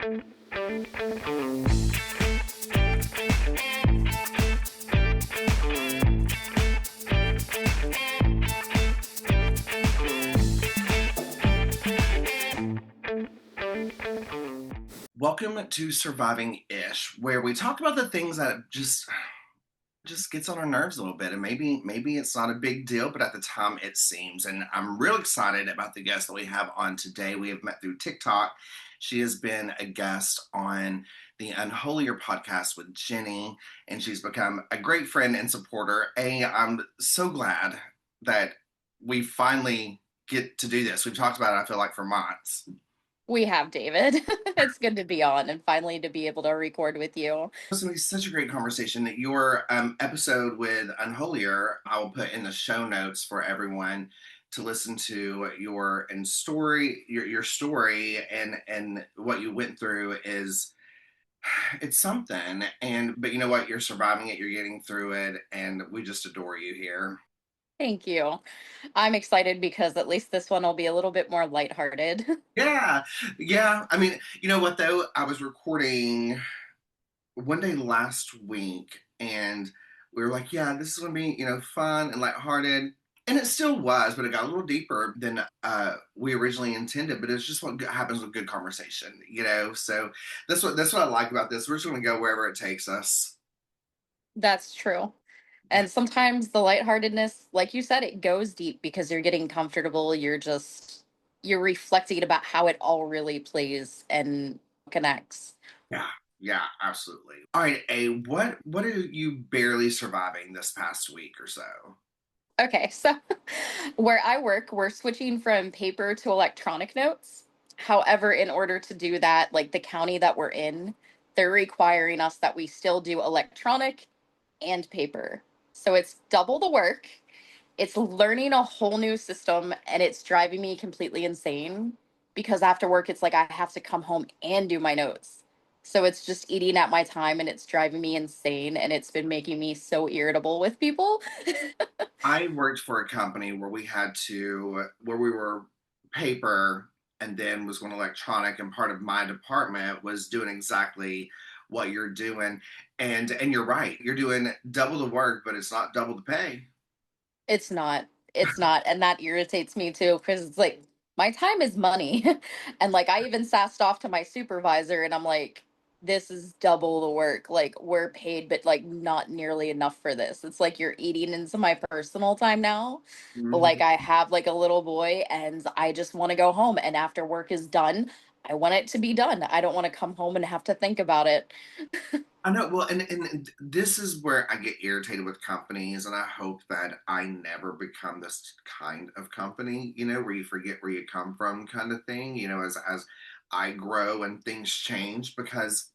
Welcome to Surviving Ish, where we talk about the things that just gets on our nerves a little bit, and maybe it's not a big deal, but at the time it seems. And I'm real excited about the guest that we have on today. We have met through TikTok. She has been a guest on the Unholier podcast with Jenny, and she's become a great friend and supporter. I'm so glad that we finally get to do this. We've talked about it, I feel like, for months. We have, David. It's good to be on and finally to be able to record with you. It's going to be such a great conversation. Your episode with Unholier, I will put in the show notes for everyone to listen to your story, your story, and what you went through is it's something. But you know what? You're surviving it. You're getting through it, and we just adore you here. Thank you. I'm excited because at least this one will be a little bit more lighthearted. Yeah, yeah. I mean, you know what though? I was recording one day last week, and we were like, yeah, this is gonna be, fun and lighthearted. And it still was, but it got a little deeper than we originally intended. But it's just what happens with good conversation, So that's what I like about this. We're just gonna go wherever it takes us. That's true. And sometimes the lightheartedness, like you said, it goes deep because you're getting comfortable. You're reflecting about how it all really plays and connects. Yeah, yeah, absolutely. All right, what are you barely surviving this past week or so? Okay, so where I work, we're switching from paper to electronic notes. However, in order to do that, like the county that we're in, they're requiring us that we still do electronic and paper. So it's double the work. It's learning a whole new system and it's driving me completely insane because after work, it's like I have to come home and do my notes. So it's just eating at my time and it's driving me insane. And it's been making me so irritable with people. I worked for a company where we were paper and then was going electronic, and part of my department was doing exactly what you're doing. And you're right, you're doing double the work, but it's not double the pay. It's not. It's not. And that irritates me too, because it's like my time is money. And like I even sassed off to my supervisor and I'm like, this is double the work. Like we're paid, but like not nearly enough for this. It's like you're eating into my personal time now. Like Mhm. I have like a little boy and I just want to go home. And after work is done, I want it to be done. I don't want to come home and have to think about it. I know. Well, and this is where I get irritated with companies, and I hope that I never become this kind of company, where you forget where you come from, kind of thing, as I grow and things change, because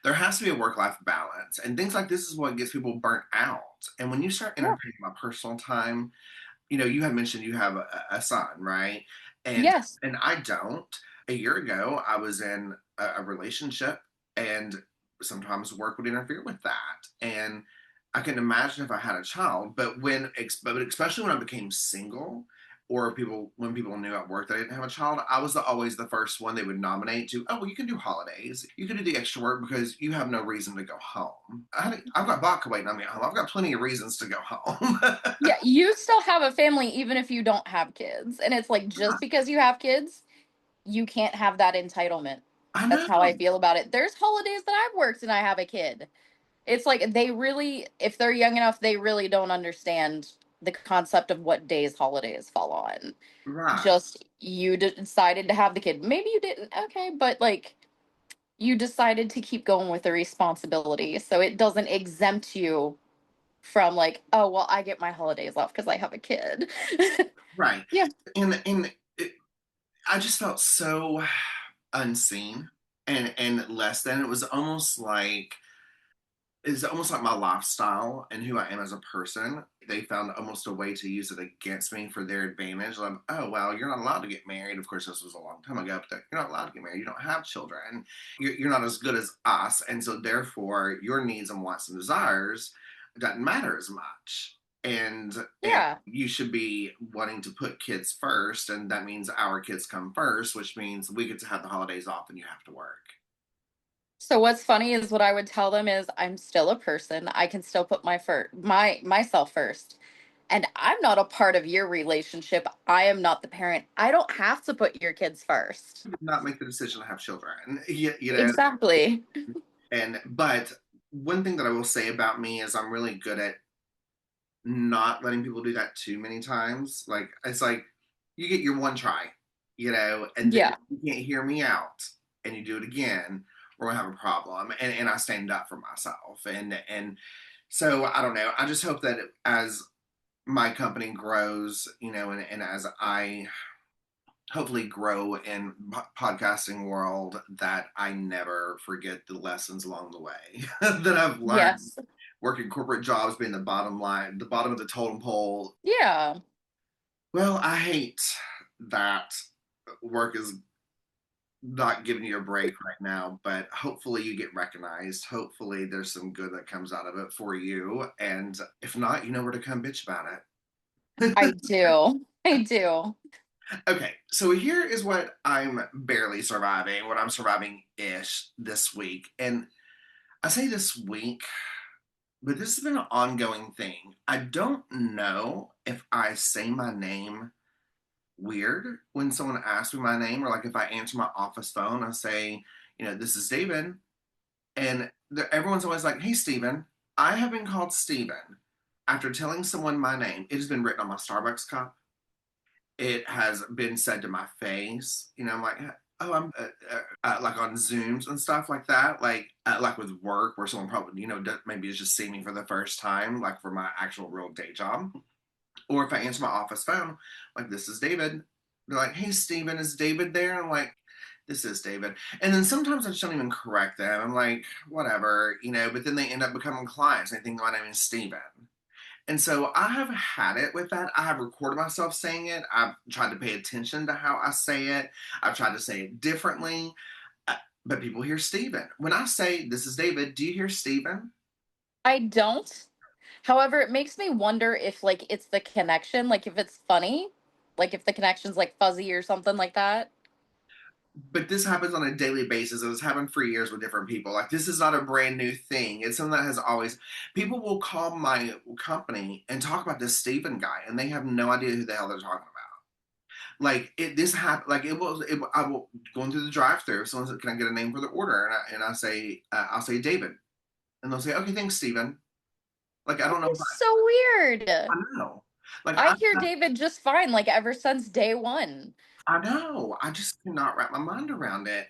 there has to be a work-life balance, and things like this is what gets people burnt out. And when you start Yeah. interfering my personal time, you had mentioned you have a son, right? And Yes. and I don't. A year ago, I was in a relationship, and sometimes work would interfere with that. And I can imagine if I had a child, but especially when I became single, or when people knew at work that I didn't have a child, I was always the first one they would nominate to. Oh, well, you can do holidays, you can do the extra work because you have no reason to go home. I've got vodka waiting on me at home. I've got plenty of reasons to go home. Yeah, you still have a family even if you don't have kids. And it's like just because you have kids, you can't have that entitlement. I That's how I know. feel about it. There's holidays that I've worked and I have a kid. It's like they really, if they're young enough, they really don't understand the concept of what days holidays fall on. Right. Just you decided to have the kid. Maybe you didn't. Okay, but like you decided to keep going with the responsibility. So it doesn't exempt you from like, oh, well, I get my holidays off because I have a kid. Right. Yeah. And I just felt so unseen and less than. It was almost like my lifestyle and who I am as a person. They found almost a way to use it against me for their advantage. Like, oh well, you're not allowed to get married. Of course, this was a long time ago, but you're not allowed to get married. You don't have children. You're not as good as us, and so therefore, your needs and wants and desires doesn't matter as much. And Yeah. you should be wanting to put kids first, and that means our kids come first, which means we get to have the holidays off and you have to work. So what's funny is what I would tell them is I'm still a person. I can still put myself first. And I'm not a part of your relationship. I am not the parent. I don't have to put your kids first. Did not make the decision to have children. You know, Exactly. but one thing that I will say about me is I'm really good at not letting people do that too many times. Like it's like you get your one try, and then Yeah. if you can't hear me out and you do it again, we're gonna have a problem. And I stand up for myself. And so I don't know. I just hope that as my company grows, and as I hopefully grow in podcasting world, that I never forget the lessons along the way that I've learned Yes. working corporate jobs, being the bottom line, the bottom of the totem pole. Yeah. Well, I hate that work is not giving you a break right now, but hopefully you get recognized. Hopefully there's some good that comes out of it for you. And if not, you know where to come bitch about I it. do. I do. Okay, so here is what I'm barely surviving, what I'm surviving ish this week. And I say this week, but this has been an ongoing thing. I don't know if I say my name weird when someone asks me my name, or like if I answer my office phone, I say, this is David. And everyone's always like, hey, Steven. I have been called Steven after telling someone my name. It has been written on my Starbucks cup. It has been said to my face. I'm like, oh, I'm like on Zooms and stuff like that. Like with work, where someone probably maybe is just seeing me for the first time, like for my actual real day job. Or if I answer my office phone, like this is David. They're like, hey, Steven, is David there? I'm like, this is David. And then sometimes I just don't even correct them. I'm like, whatever, but then they end up becoming clients. And they think my name is Steven. And so I have had it with that. I have recorded myself saying it. I've tried to pay attention to how I say it. I've tried to say it differently. uh, But people hear Steven. When I say this is David, do you hear Steven? I don't. However, it makes me wonder if like it's the connection, like if it's funny, like if the connection's like fuzzy or something like that. But this happens on a daily basis. It's happened for years with different people. Like this is not a brand new thing. It's something that has always. People will call my company and talk about this Steven guy, and they have no idea who the hell they're talking about. Like it, this happened. Like it was. I will going through the drive-through. Someone said, "Can I get a name for the order?" And I say, "I'll say David," and they'll say, "Okay, thanks, Steven." Like I don't know. It's so weird. I know. Like I hear David just fine, like ever since day one. I know. I just cannot wrap my mind around it.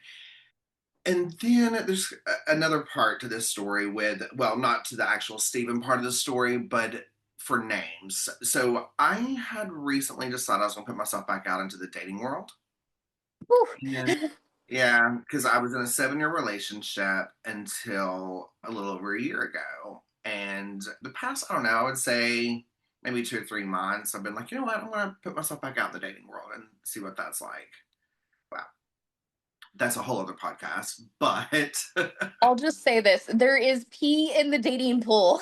And then there's another part to this story with, well, not to the actual Stephen part of the story, but for names. So I had recently decided I was going to put myself back out into the dating world. Whew. And yeah, because I was in a 7-year relationship until a little over a year ago. And the past, I don't know, I would say maybe 2 or 3 months, I've been like, you know what, I'm going to put myself back out in the dating world and see what that's like. Wow, that's a whole other podcast. But I'll just say this, there is pee in the dating pool.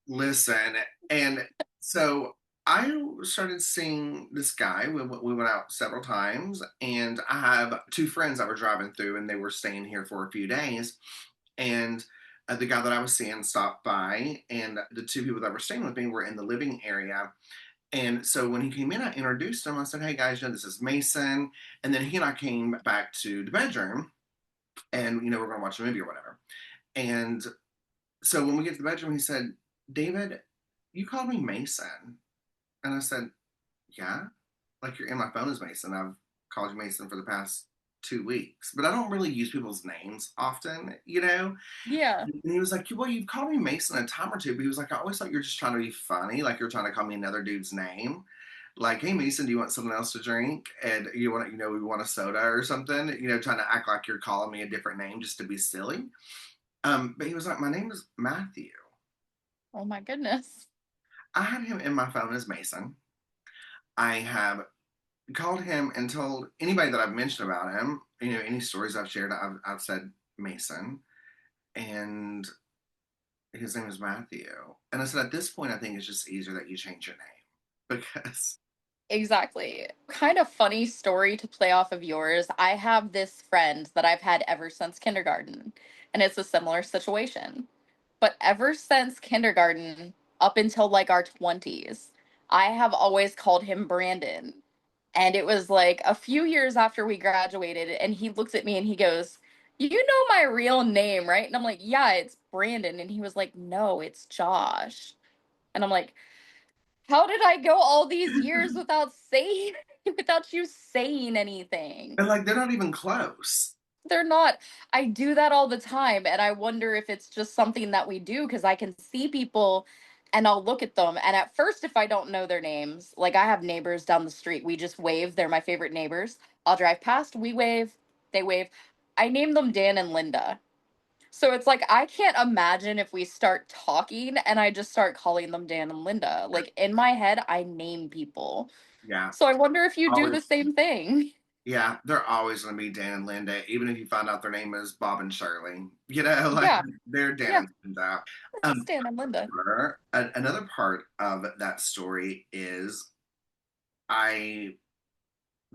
listen, and so I started seeing this guy. We went out several times, and I have two friends that were driving through, and they were staying here for a few days. And the guy that I was seeing stopped by, and the two people that were staying with me were in the living area. And so when he came in, I introduced him. I said, "Hey guys, this is Mason." And then he and I came back to the bedroom, and we're going to watch a movie or whatever. And so when we get to the bedroom, he said, "David, you called me Mason." And I said, "Yeah, like you're in my phone as Mason. I've called you Mason for the past 2 weeks, but I don't really use people's names often." Yeah. And he was like, "Well, you've called me Mason a time or two," but he was like, "I always thought you were just trying to be funny, like you're trying to call me another dude's name. Like, hey, Mason, do you want something else to drink? And we want a soda or something, trying to act like you're calling me a different name just to be silly." But he was like, "My name is Matthew." Oh my goodness. I had him in my phone as Mason. I have called him and told anybody that I've mentioned about him, any stories I've shared, I've said Mason. And his name is Matthew. And I said, at this point, I think it's just easier that you change your name because Exactly. Kind of funny story to play off of yours. I have this friend that I've had ever since kindergarten, and it's a similar situation. But ever since kindergarten, up until like our 20s, I have always called him Brandon. And it was like a few years after we graduated, and he looks at me and he goes, "You know my real name, right?" And I'm like, "Yeah, it's Brandon." And he was like, "No, it's Josh." And I'm like, how did I go all these years without saying, without you saying anything? And like they're not even close. They're not. I do that all the time. And I wonder if it's just something that we do because I can see people and I'll look at them. And at first, if I don't know their names, like I have neighbors down the street, we just wave. They're my favorite neighbors. I'll drive past, we wave, they wave. I name them Dan and Linda. So it's like I can't imagine if we start talking and I just start calling them Dan and Linda. Like in my head, I name people. Yeah. So I wonder if you do Always. the same thing. Yeah, they're always going to be Dan and Linda, even if you find out their name is Bob and Shirley. Like Yeah, they're Dan yeah, and Linda. this is Dan and Linda. Another part of that story is I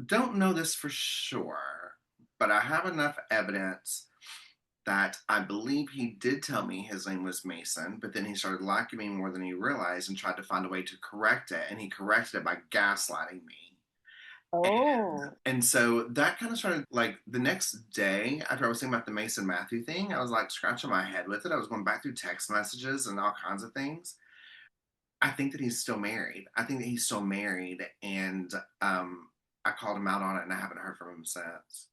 don't know this for sure, but I have enough evidence that I believe he did tell me his name was Mason, but then he started liking me more than he realized and tried to find a way to correct it, and he corrected it by gaslighting me. Oh. And so that kind of started like the next day after I was thinking about the Mason Matthew thing, I was like scratching my head with it. I was going back through text messages and all kinds of things. I think that he's still married. I think that he's still married. And I called him out on it and I haven't heard from him since.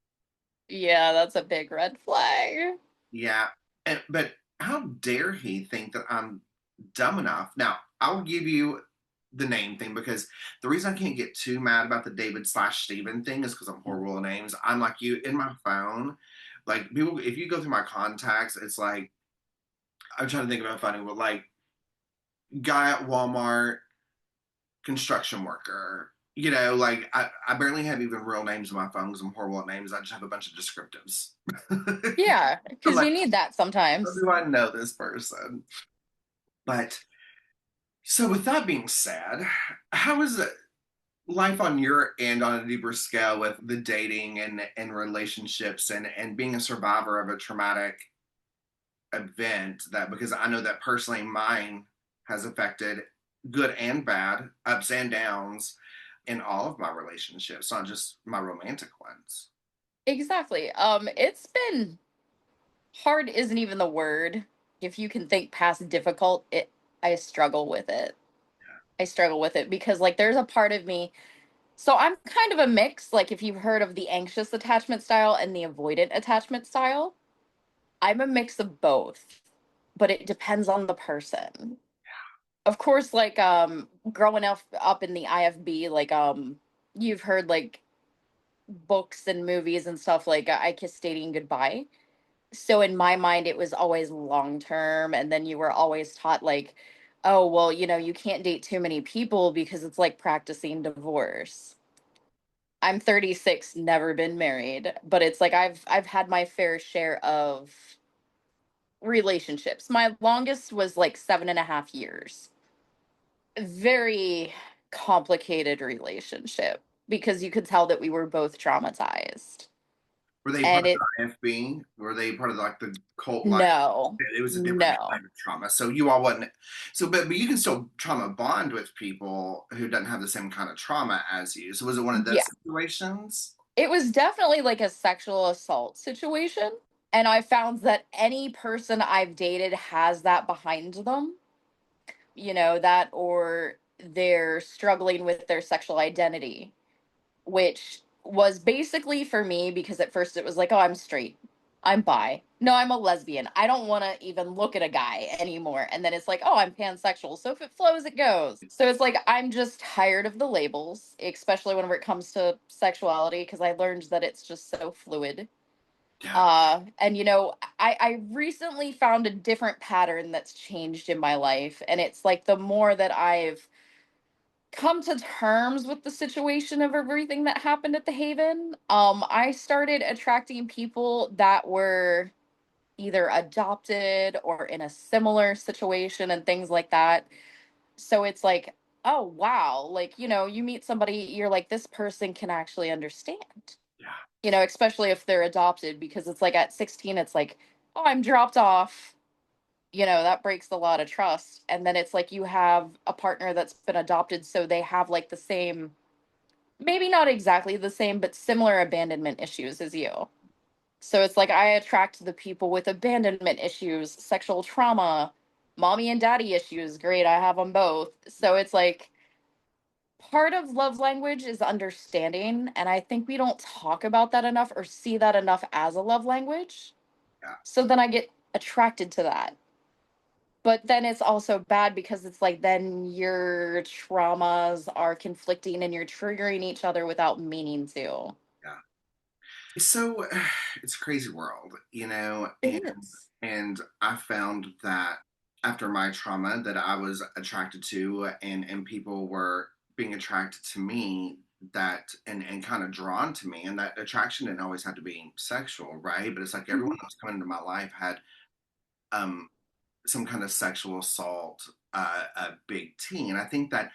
Yeah, that's a big red flag. Yeah. But how dare he think that I'm dumb enough? Now, I'll give you the name thing because the reason I can't get too mad about the David slash Steven thing is because I'm horrible at names. I'm like you in my phone. Like people, if you go through my contacts, it's like I'm trying to think of a funny one. Like guy at Walmart, construction worker. Like I barely have even real names in my phone because I'm horrible at names. I just have a bunch of descriptives. Yeah, I'm because like, you need that how sometimes. do I know this person? But so with that being said, how is it life on your end on a deeper scale with the dating and relationships and being a survivor of a traumatic event that because I know that personally mine has affected good and bad, ups and downs in all of my relationships, not just my romantic ones. Exactly. It's been hard isn't even the word. If you can think past difficult, I struggle with it. I struggle with it because like there's a part of me. So I'm kind of a mix. Like if you've heard of the anxious attachment style and the avoidant attachment style, I'm a mix of both, but it depends on the person. Of course, like growing up in the IFB, like you've heard like books and movies and stuff like I Kissed Dating Goodbye. So in my mind it was always long term and then you were always taught like, oh, well, you can't date too many people because it's like practicing divorce. I'm 36, never been married, but it's like I've had my fair share of relationships. My longest was like 7.5 years. Very complicated relationship because you could tell that we were both traumatized. Were they part And of it the IFB? Were they part of like the cult life? no, It was a different no. kind of trauma. So you all wasn't so but you can still trauma bond with people who doesn't have the same kind of trauma as you. So was it one of those Yeah. situations? It was definitely like a sexual assault situation. And I found that any person I've dated has that behind them, that or they're struggling with their sexual identity, which was basically for me because at first it was like, oh, I'm straight. I'm bi. No, I'm a lesbian. I don't want to even look at a guy anymore. And then it's like, oh, I'm pansexual. So if it flows, it goes. So it's like, I'm just tired of the labels, especially whenever it comes to sexuality, because I learned that it's just so fluid. Yeah. And I recently found a different pattern that's changed in my life. And it's like the more that I've come to terms with the situation of everything that happened at the Haven, I started attracting people that were either adopted or in a similar situation and things like that. So it's like oh wow, like, you meet somebody, you're like, this person can actually understand. Yeah, Especially if they're adopted, because it's like at 16 it's like, oh, I'm dropped off. That breaks a lot of trust. And then it's like you have a partner that's been adopted, so they have like the same, maybe not exactly the same, but similar abandonment issues as you. So it's like I attract the people with abandonment issues, sexual trauma, mommy and daddy issues. Great, I have them both. So it's like part of love language is understanding. And I think we don't talk about that enough or see that enough as a love language. yeah, So then I get attracted to that. But then it's also bad because it's like then your traumas are conflicting and you're triggering each other without meaning to. yeah. So it's a crazy world, It and is. I found that after my trauma that I was attracted to, and people were being attracted to me, that and kind of drawn to me, and that attraction didn't always have to be sexual, right? But it's like everyone Mhm. that was coming into my life had um some kind of sexual assault, a big T. And I think that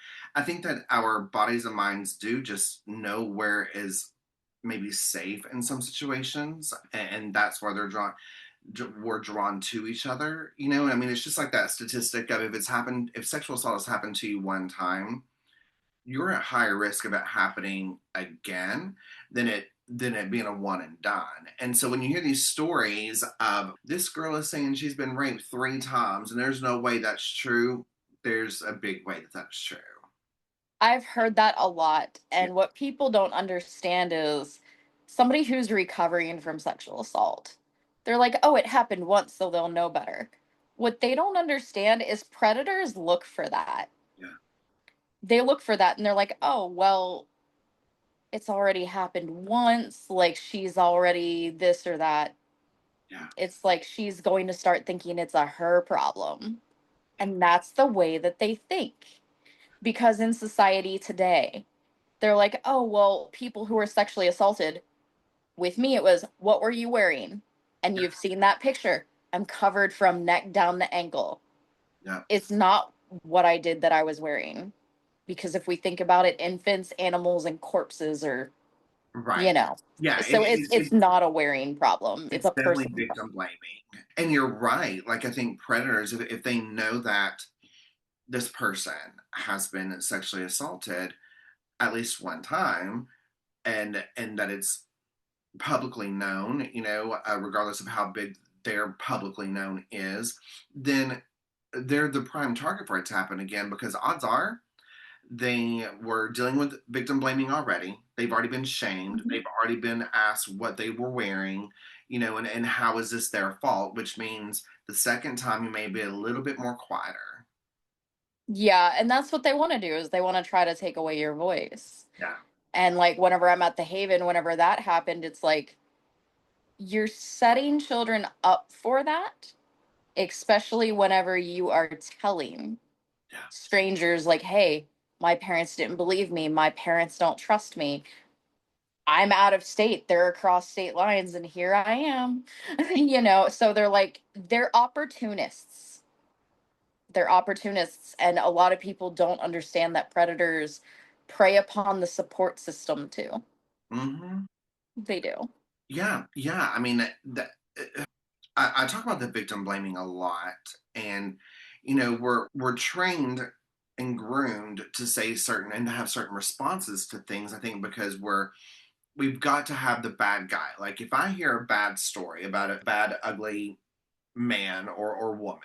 our bodies and minds do just know where is maybe safe in some situations, and that's why we're drawn to each other. And I mean, it's just like that statistic of if sexual assault has happened to you one time, you're at higher risk of it happening again than it being a one and done. And so when you hear these stories of this girl is saying she's been raped 3 times and there's no way that's true, there's a big way that that's true. I've heard that a lot. Yeah, And what people don't understand is somebody who's recovering from sexual assault. They're like, oh, it happened once, so they'll know better. What they don't understand is predators look for that. yeah, They look for that and they're like, oh, well, it's already happened once. Like she's already this or that. yeah, It's like she's going to start thinking it's a her problem. And that's the way that they think. Because in society today, they're like, oh, well, people who are sexually assaulted, with me, it was, what were you wearing? And yeah, you've seen that picture. I'm covered from neck down to ankle. yeah. It's not what I did that I was wearing. Because if we think about it, infants, animals, and corpses are, you Right. know. Yeah, So it's not a wearing problem. It's it's a definitely person victim problem. blaming. And you're right. Like I think predators, if they know that this person has been sexually assaulted at least one time, and that it's publicly known, regardless of how big their publicly known is, then they're the prime target for it to happen again, because odds are they were dealing with victim blaming already. They've already been shamed. Mhm. They've already been asked what they were wearing, and how is this their fault, which means the second time you may be a little bit more quieter. Yeah, and that's what they want to do is they want to try to take away your voice. Yeah. And like whenever I'm at the Haven, whenever that happened, it's like you're setting children up for that, especially whenever you are telling Yeah. strangers, like, hey, my parents didn't believe me. My parents don't trust me. I'm out of state. They're across state lines, and here I am. So they're opportunists. They're opportunists. And a lot of people don't understand that predators prey upon the support system too. Hmm. They do. Yeah. Yeah. I mean, I talk about the victim blaming a lot, and we're trained and groomed to say certain and to have certain responses to things. I think because we've got to have the bad guy. Like if I hear a bad story about a bad, ugly man or woman,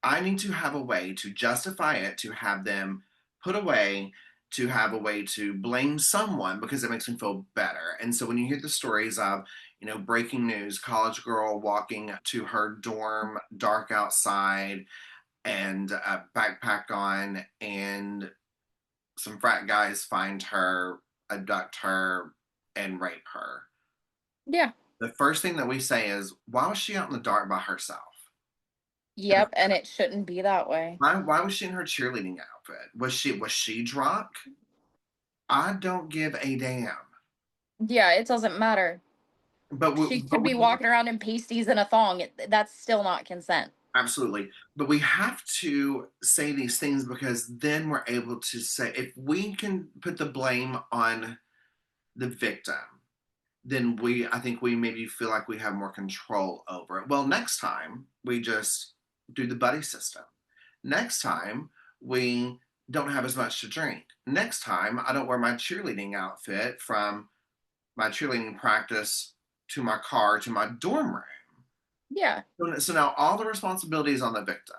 I need to have a way to justify it, to have them put away, to have a way to blame someone because it makes me feel better. And so when you hear the stories of, breaking news, college girl walking to her dorm, dark outside, and a backpack on, and some frat guys find her, abduct her, and rape her. Yeah. The first thing that we say is, why was she out in the dark by herself? And Yep. And it shouldn't be that way. why was she in her cheerleading outfit? Was she drunk? I don't give a damn. Yeah. It doesn't matter. But we, She but could we be walking around in pasties and a thong. That's still not consent. Absolutely. But we have to say these things because then we're able to say, if we can put the blame on the victim, then I think we maybe feel like we have more control over it. Well, next time we just do the buddy system. Next time we don't have as much to drink. Next time I don't wear my cheerleading outfit from my cheerleading practice to my car to my dorm room. Yeah. So now all the responsibility is on the victim.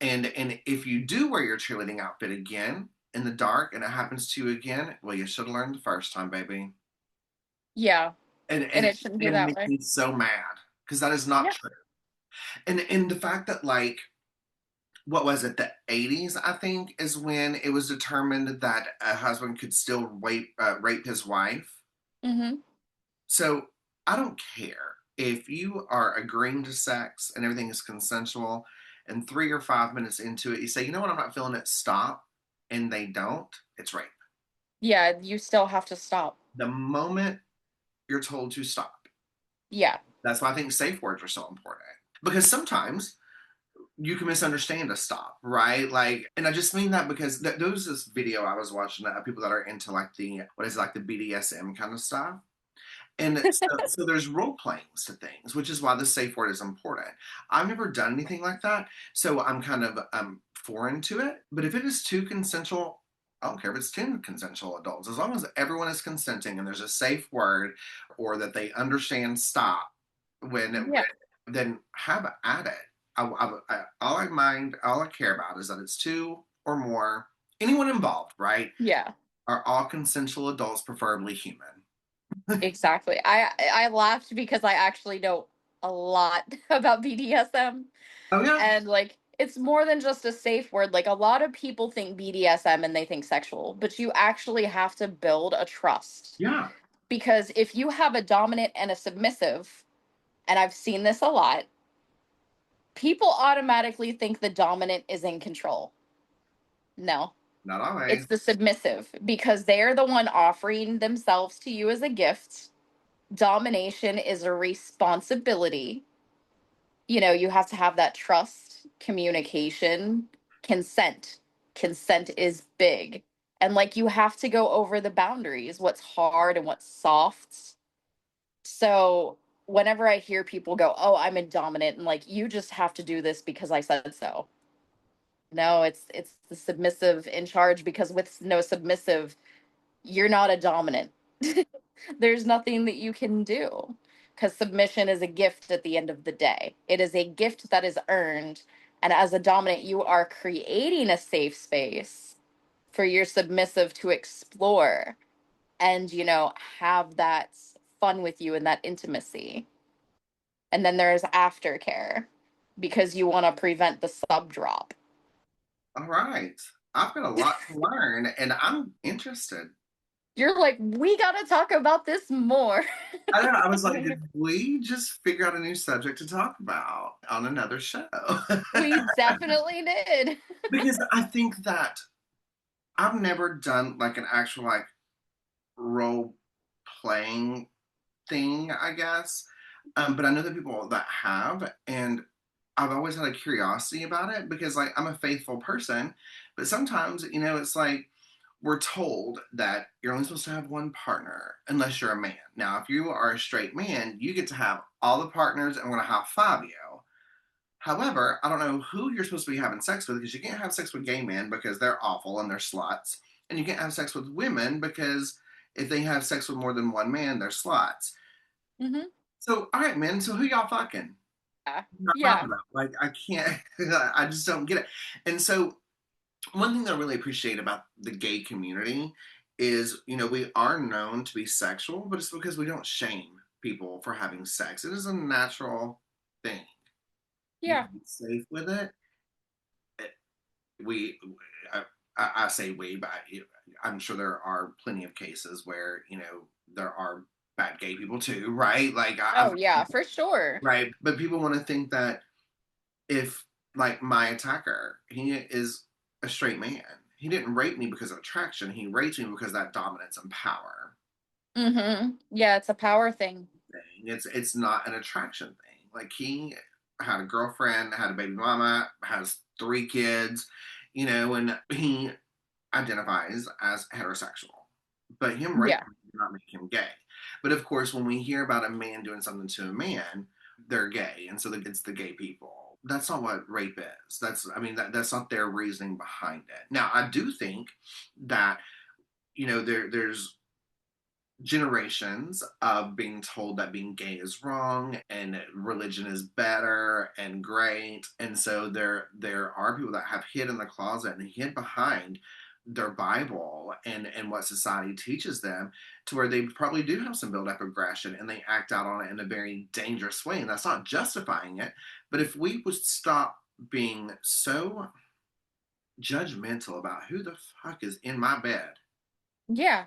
And if you do wear your cheerleading outfit again in the dark and it happens to you again, well, you should have learned the first time, baby. Yeah. And And and it shouldn't be it that makes way. me so mad because that is not Yeah. true. And the fact that like what was it, the 80s, I think, is when it was determined that a husband could still rape his wife. Hmm. So I don't care if you are agreeing to sex and everything is consensual, and 3 or 5 minutes into it, you say, you know what, I'm not feeling it, stop. And they don't, it's rape. Yeah. You still have to stop. The moment you're told to stop. Yeah. That's why I think safe words are so important. Because sometimes you can misunderstand a stop, right? Like, and I just mean that because there was this video I was watching of people that are into like what is it, like the BDSM kind of stuff. And so there's role playings to things, which is why the safe word is important. I've never done anything like that, so I'm kind of foreign to it. But if it is two consensual, I don't care if it's 10 consensual adults, as long as everyone is consenting and there's a safe word or that they understand stop when Yeah. then have at it. All I care about is that it's two or more, anyone involved, right? Yeah. Are all consensual adults, preferably human. Exactly. I laughed because I actually know a lot about BDSM, Oh yeah, and like it's more than just a safe word. Like a lot of people think BDSM and they think sexual, but you actually have to build a trust. yeah. Because if you have a dominant and a submissive, and I've seen this a lot, people automatically think the dominant is in control. No, Not always. it's the submissive because they're the one offering themselves to you as a gift. Domination is a responsibility. You know, you have to have that trust, communication, consent. Consent is big. And like you have to go over the boundaries, what's hard and what's soft. So whenever I hear people go, "Oh, I'm a dominant," and like you just have to do this because I said so. No, it's the submissive in charge because with no submissive, you're not a dominant. There's nothing that you can do because submission is a gift at the end of the day. It is a gift that is earned. And as a dominant, you are creating a safe space for your submissive to explore and, have that fun with you and that intimacy. And then there's aftercare because you want to prevent the sub drop. All right. I've got a lot to learn and I'm interested. You're like, we got to talk about this more. I don't know. I was like, did we just figure out a new subject to talk about on another show? We definitely did. Because I think that I've never done like an actual like role playing thing, I guess. But I know that people that have, and I've always had a curiosity about it because like I'm a faithful person, but sometimes, it's like we're told that you're only supposed to have one partner unless you're a man. Now, if you are a straight man, you get to have all the partners and we're gonna high five you. However, I don't know who you're supposed to be having sex with because you can't have sex with gay men because they're awful and they're sluts. And you can't have sex with women because if they have sex with more than one man, they're sluts. Hmm. So, all right, men, so who y'all fucking? Yeah. Not Yeah. talking about. Like, I can't, I just don't get it. And so, one thing that I really appreciate about the gay community is, we are known to be sexual, but it's because we don't shame people for having sex. It is a natural thing. You Yeah. can be safe with it. We, I say we, but I'm sure there are plenty of cases where, there are bad gay people too, right? Like, Oh, yeah, for sure. right. But people want to think that if like my attacker, he is a straight man. He didn't rape me because of attraction. He raped me because of that dominance and power Hmm. Yeah, it's a power thing. thing. It's not an attraction thing. Like he had a girlfriend, had a baby mama, has 3 kids, and he identifies as heterosexual. But him raping Yeah. does not make him gay. But of course, when we hear about a man doing something to a man, they're gay, and so it's the gay people. That's not what rape is. That's not their reasoning behind it. Now, I do think that there's generations of being told that being gay is wrong and religion is better and great, and so there are people that have hid in the closet and hid behind their Bible and what society teaches them, to where they probably do have some build-up aggression and they act out on it in a very dangerous way, and that's not justifying it. But if we would stop being so judgmental about who the fuck is in my bed, Yeah,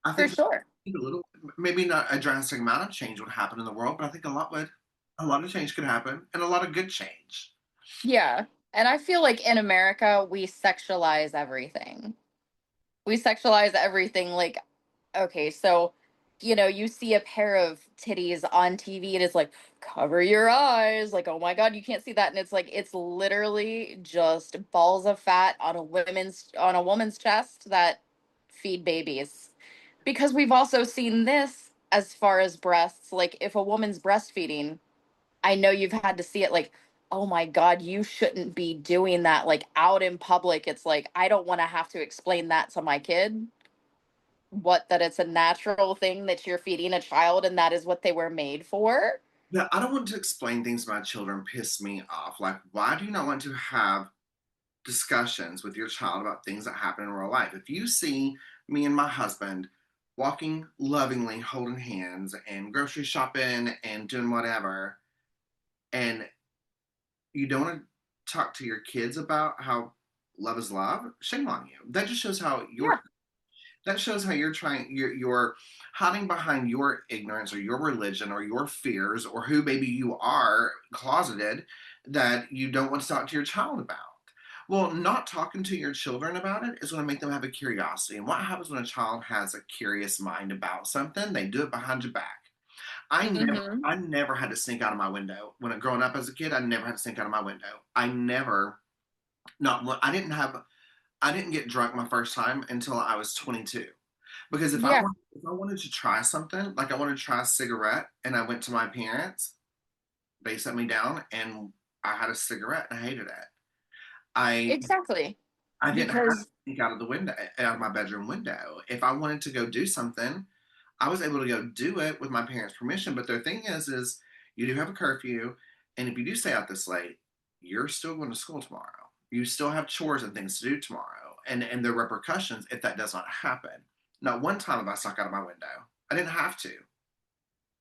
I for think sure. a little, maybe not a drastic amount of change would happen in the world, but I think a lot of change could happen, and a lot of good change. Yeah. And I feel like in America, we sexualize everything. We sexualize everything. Like, okay, so, you see a pair of titties on TV and it's like, cover your eyes. Like, oh my God, you can't see that. And it's like, it's literally just balls of fat on a woman's chest that feed babies. Because we've also seen this as far as breasts. Like, if a woman's breastfeeding, I know you've had to see it like, oh my God, you shouldn't be doing that. Like out in public, it's like, I don't want to have to explain that to my kid. That it's a natural thing that you're feeding a child and that is what they were made for. Yeah, I don't want to explain things to my children piss me off. Like, why do you not want to have discussions with your child about things that happen in real life? If you see me and my husband walking lovingly, holding hands, and grocery shopping and doing whatever, and you don't want to talk to your kids about how love is love, shame on you. That just shows how Yeah. you're hiding behind your ignorance or your religion or your fears or who maybe you are closeted, that you don't want to talk to your child about. Well, not talking to your children about it is going to make them have a curiosity. And what happens when a child has a curious mind about something? They do it behind your back. Mm-hmm. I never had to sneak out of my window. When growing up as a kid, I never had to sneak out of my window. I never, not one, I didn't get drunk my first time until I was 22. Because Yeah. if I wanted to try something, like I wanted to try a cigarette, and I went to my parents, they set me down, and I had a cigarette, and I hated it. I Exactly. I didn't have to Because sneak out of the window, out of my bedroom window. If I wanted to go do something, I was able to go do it with my parents' permission. But their thing is you do have a curfew, and if you do stay out this late, you're still going to school tomorrow. You still have chores and things to do tomorrow, and the repercussions if that does not happen. Not one time have I snuck out of my window. I didn't have to.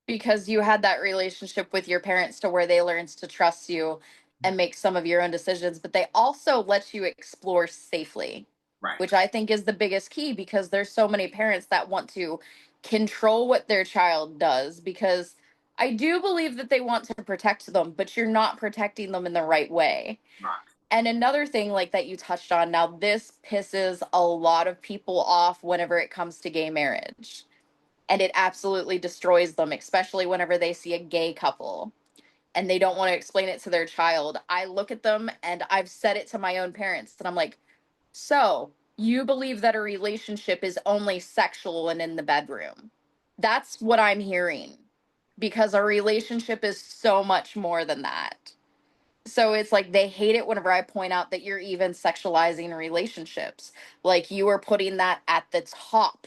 you had that relationship with your parents to where they learned to trust you and make some of your own decisions, but they also let you explore safely, Right, which I think is the biggest key because there's so many parents that want to control what their child does because I do believe that they want to protect them, but you're not protecting them in the right way. right, And another thing like that you touched on, now this pisses a lot of people off whenever it comes to gay marriage, and it absolutely destroys them, especially whenever they see a gay couple and they don't want to explain it to their child. I look at them and I've said it to my own parents and I'm like, so you believe that a relationship is only sexual and in the bedroom? That's what I'm hearing, because a relationship is so much more than that. So it's like they hate it whenever I point out that you're even sexualizing relationships. Like you are putting that at the top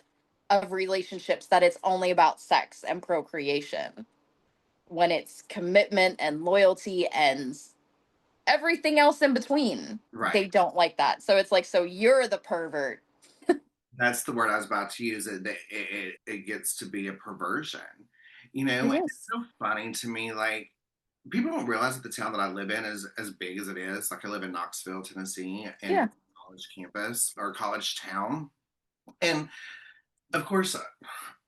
of relationships, that it's only about sex and procreation, when it's commitment and loyalty and everything else in between. They right. don't like that. So it's like, so you're the pervert. That's the word I was about to use. It gets to be a perversion. It And is. it's so funny to me. Like, people don't realize that the town that I live in is as big as it is. Like, I live in Knoxville, Tennessee, and Yeah. it's a college campus or college town. And of course,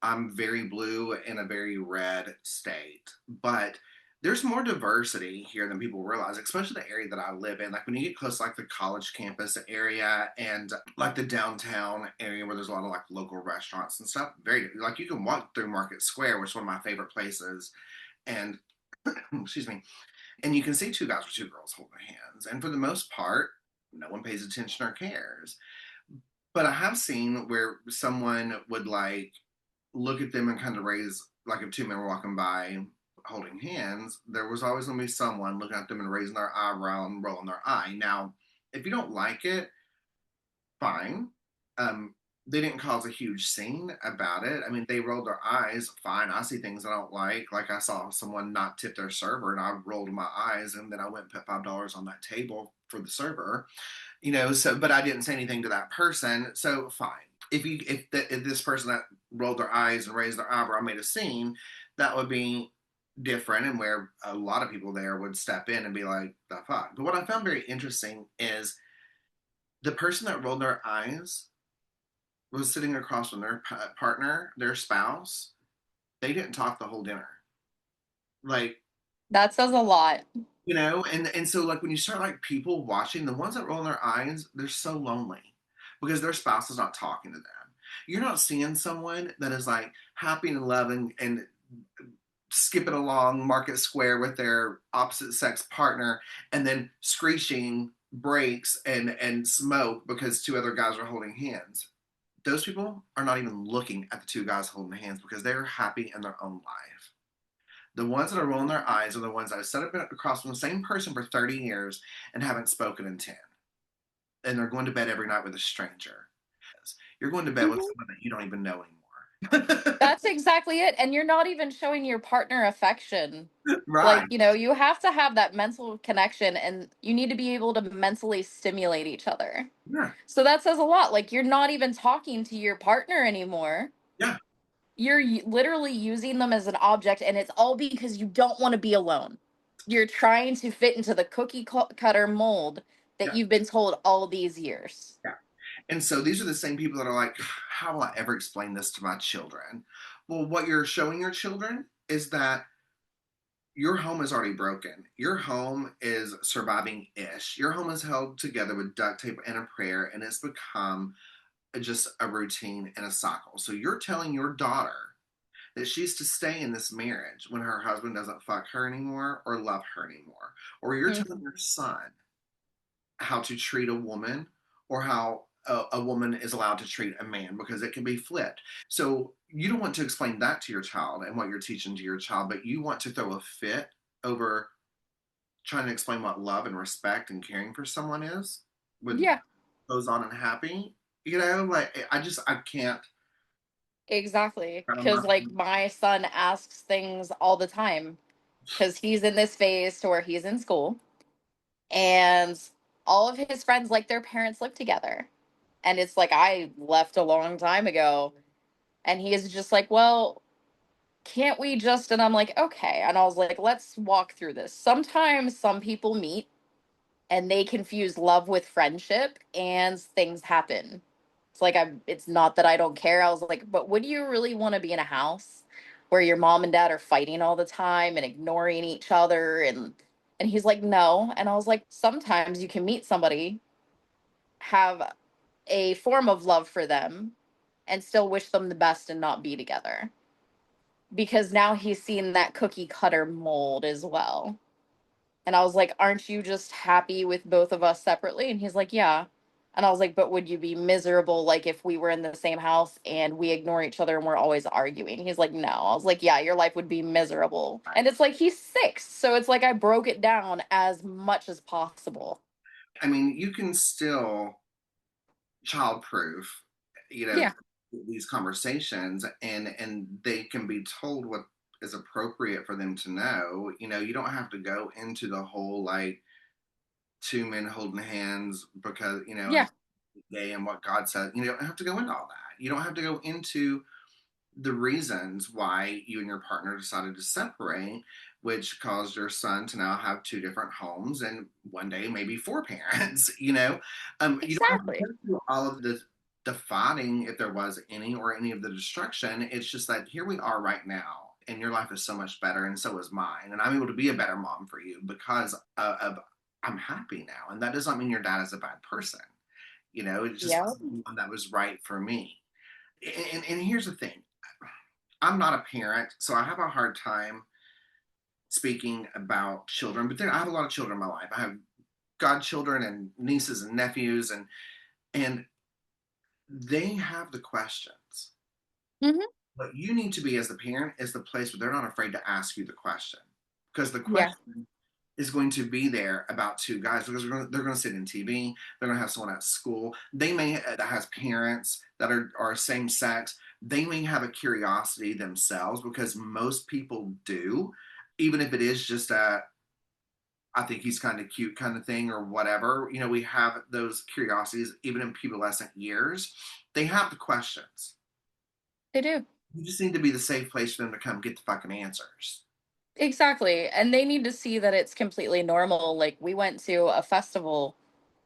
I'm very blue in a very red state, but there's more diversity here than people realize, especially the area that I live in. Like when you get close to like the college campus area and like the downtown area where there's a lot of like local restaurants and stuff, very like you can walk through Market Square, which is one of my favorite places. And excuse me, And you can see two guys or two girls holding hands. And for the most part, no one pays attention or cares. But I have seen where someone would like look at them and kind of raise, like if two men were walking by holding hands, there was always going to be someone looking at them and raising their eyebrow and rolling their eye. Now, if you don't like it, fine. They didn't cause a huge scene about it. I mean, they rolled their eyes, fine. I see things I don't like. Like I saw someone not tip their server and I rolled my eyes and then I went and put $5 on that table for the server, so but I didn't say anything to that person, so fine. If this person that rolled their eyes and raised their eyebrow made a scene, that would be different and where a lot of people there would step in and be like, the fuck. But what I found very interesting is the person that rolled their eyes was sitting across from their partner, their spouse. They didn't talk the whole dinner. Like, That says a lot. and so like when you start like people watching, the ones that roll their eyes, they're so lonely because their spouse is not talking to them. You're not seeing someone that is like happy and loving and skipping along Market Square with their opposite sex partner and then screeching brakes and smoke because two other guys are holding hands. Those people are not even looking at the two guys holding hands because they're happy in their own life. The ones that are rolling their eyes are the ones that have set up across from the same person for 30 years and haven't spoken in 10. And they're going to bed every night with a stranger. You're going to bed with Mhm. someone that you don't even know anymore. That's exactly it. And you're not even showing your partner affection. Right. Like, you have to have that mental connection and you need to be able to mentally stimulate each other. Yeah. So that says a lot. Like, you're not even talking to your partner anymore. Yeah. You're literally using them as an object, and it's all because you don't want to be alone. You're trying to fit into the cutter mold that Yeah. you've been told all these years. Yeah. And so these are the same people that are like, how will I ever explain this to my children? Well, what you're showing your children is that your home is already broken. Your home is surviving ish. Your home is held together with duct tape and a prayer, and it's become just a routine and a cycle. So you're telling your daughter that she's to stay in this marriage when her husband doesn't fuck her anymore or love her anymore. Or you're telling Mhm. your son how to treat a woman or how a woman is allowed to treat a man because it can be flipped. So you don't want to explain that to your child and what you're teaching to your child, but you want to throw a fit over trying to explain what love and respect and caring for someone is with Yeah, goes on and happy. Like I can't exactly. wrap my Because, like, my son asks things all the time because he's in this phase to where he's in school, and all of his friends, like, their parents live together. And it's like, I left a long time ago. And he is just like, well, can't we just? And I'm like, okay. And I was like, let's walk through this. Sometimes some people meet and they confuse love with friendship and things happen. It's like, it's not that I don't care. I was like, but would you really want to be in a house where your mom and dad are fighting all the time and ignoring each other? And he's like, no. And I was like, sometimes you can meet somebody, have a form of love for them, and still wish them the best and not be together, because now he's seen that cookie cutter mold as well. And I was like, aren't you just happy with both of us separately? And he's like, yeah. And I was like, but would you be miserable like if we were in the same house and we ignore each other and we're always arguing? He's like, no. I was like, yeah, your life would be miserable. And it's like he's 6. So it's like I broke it down as much as possible. I mean, you can still childproof, you know, Yeah. these conversations and they can be told what is appropriate for them to know. You don't have to go into the whole like two men holding hands because, Yeah. gay and what God said. You don't have to go into all that. You don't have to go into the reasons why you and your partner decided to separate, which caused your son to now have two different homes and one day maybe four parents. You don't have to Exactly. go through all of the fighting if there was any or any of the destruction. It's just that here we are right now, and your life is so much better, and so is mine, and I'm able to be a better mom for you because of I'm happy now, and that does not mean your dad is a bad person. It just Yeah. wasn't the one that was right for me. And here's the thing, I'm not a parent, so I have a hard time speaking about children, but then I have a lot of children in my life. I have godchildren and nieces and nephews, and they have the questions. Hmm. What you need to be as the parent is the place where they're not afraid to ask you the question, because the Yeah, question is going to be there about two guys because they're going to sit in TV. They're going to have someone at school. They may that has parents that are same sex. They may have a curiosity themselves because most people do, even if it is just a I think he's kind of cute kind of thing or whatever. You know, we have those curiosities even in pubescent years. They have the questions. they do. You just need to be the safe place for them to come get the fucking answers. Exactly. And they need to see that it's completely normal. Like, we went to a festival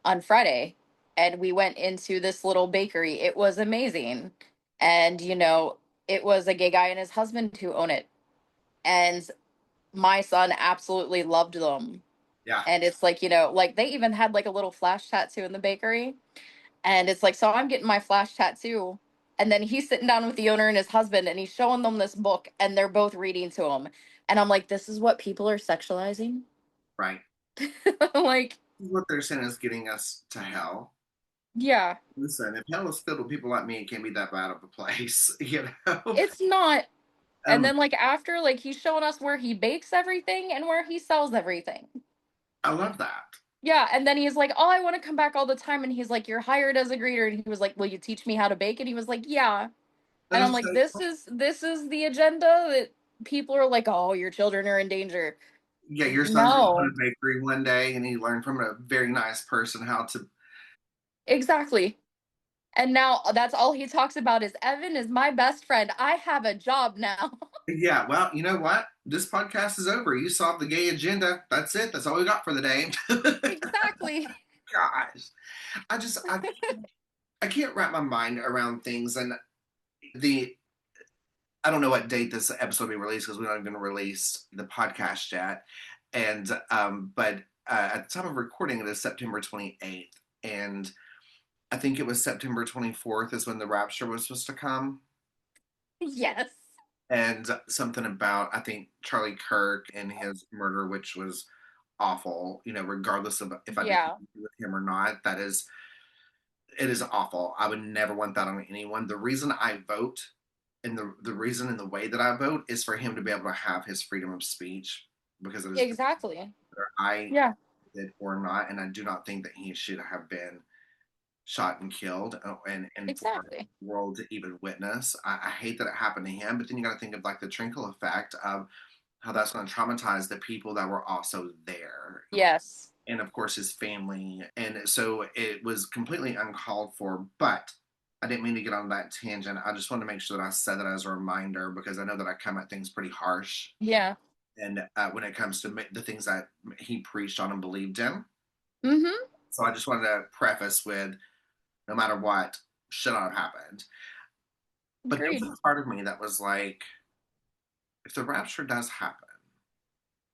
on Friday and we went into this little bakery. It was amazing. And, it was a gay guy and his husband who own it. And my son absolutely loved them. Yeah, And it's like, like they even had like a little flash tattoo in the bakery. And it's like, so I'm getting my flash tattoo. And then he's sitting down with the owner and his husband, and he's showing them this book, and they're both reading to him. And I'm like, this is what people are sexualizing? right. Like, What they're saying is getting us to hell. yeah, Listen, if hell is filled with people like me, it can't be that bad of a place, you know? it's not. And Um, then, like, after, like, he's showing us where he bakes everything and where he sells everything. I love that. Yeah. And then he's like, oh, I want to come back all the time. And he's like, you're hired as a greeter. And he was like, will you teach me how to bake? And he was like, yeah. That And I'm is like, so this is the agenda that people are like, oh, your children are in danger. yeah, your son's gonna open No, a bakery one day and he learned from a very nice person how to exactly. And now that's all he talks about is Evan is my best friend. I have a job now. yeah, well, you know what? This podcast is over. You solved the gay agenda. That's it. That's all we got for the day. Exactly. Gosh. I just I can't wrap my mind around things and the I don't know what date this episode will be released because we don't even release the podcast yet. And but at the time of recording it is September 28th. And I think it was September 24th is when the rapture was supposed to come. Yes. And something about I think Charlie Kirk and his murder, which was awful, you know, regardless of if I did Yeah. with him or not, that is it is awful. I would never want that on anyone. The reason I vote and the reason and the way that I vote is for him to be able to have his freedom of speech because it is Exactly. whether I Yeah. did or not, and I do not think that he should have been shot and killed, and for Exactly. the world to even witness. I hate that it happened to him, but then you got to think of like the trickle effect of how that's going to traumatize the people that were also there, Yes. and of course his family. And so it was completely uncalled for. But I didn't mean to get on that tangent. I just wanted to make sure that I said that as a reminder because I know that I come at things pretty harsh. Yeah. And when it comes to the things that he preached on and believed in. Mm-hmm. So I just wanted to preface with no matter what should not have happened. But there Agreed. was a part of me that was like, if the rapture does happen,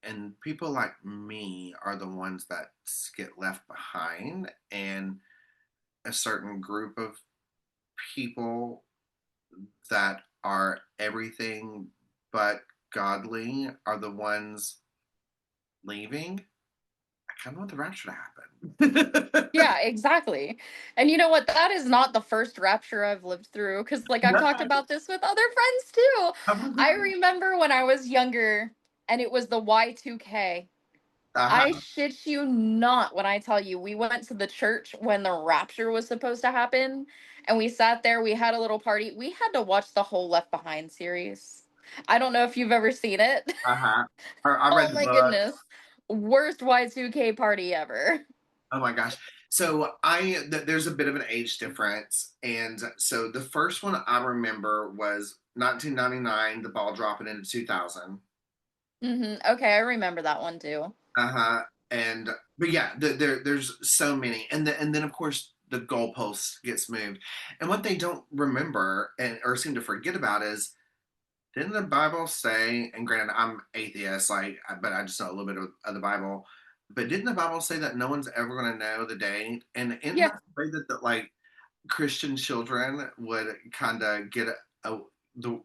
and people like me are the ones that get left behind, and a certain group of people that are everything but godly are the ones leaving, I kind of want the rapture to happen. Yeah, exactly. And you know what? That is not the first rapture I've lived through because, like, I've talked No. about this with other friends too. Oh my I God. remember when I was younger and it was the Y2K. I Uh-huh. shit you not when I tell you, we went to the church when the rapture was supposed to happen, and we sat there, we had a little party. We had to watch the whole Left Behind series. I don't know if you've ever seen it. Uh-huh. I read Oh the my book. goodness. Worst Y2K party ever. Oh my gosh. So there's a bit of an age difference. And so the first one I remember was 1999, the ball dropping into 2000. Okay, I remember that one too. Uh-huh. And but yeah, there's so many. And then of course the goalpost gets moved. And what they don't remember and or seem to forget about is didn't the Bible say, and granted, I'm atheist, like, but I just know a little bit of the Bible. But didn't the Bible say that no one's ever going to know the day? And in Yeah. that way that like Christian children would kind of get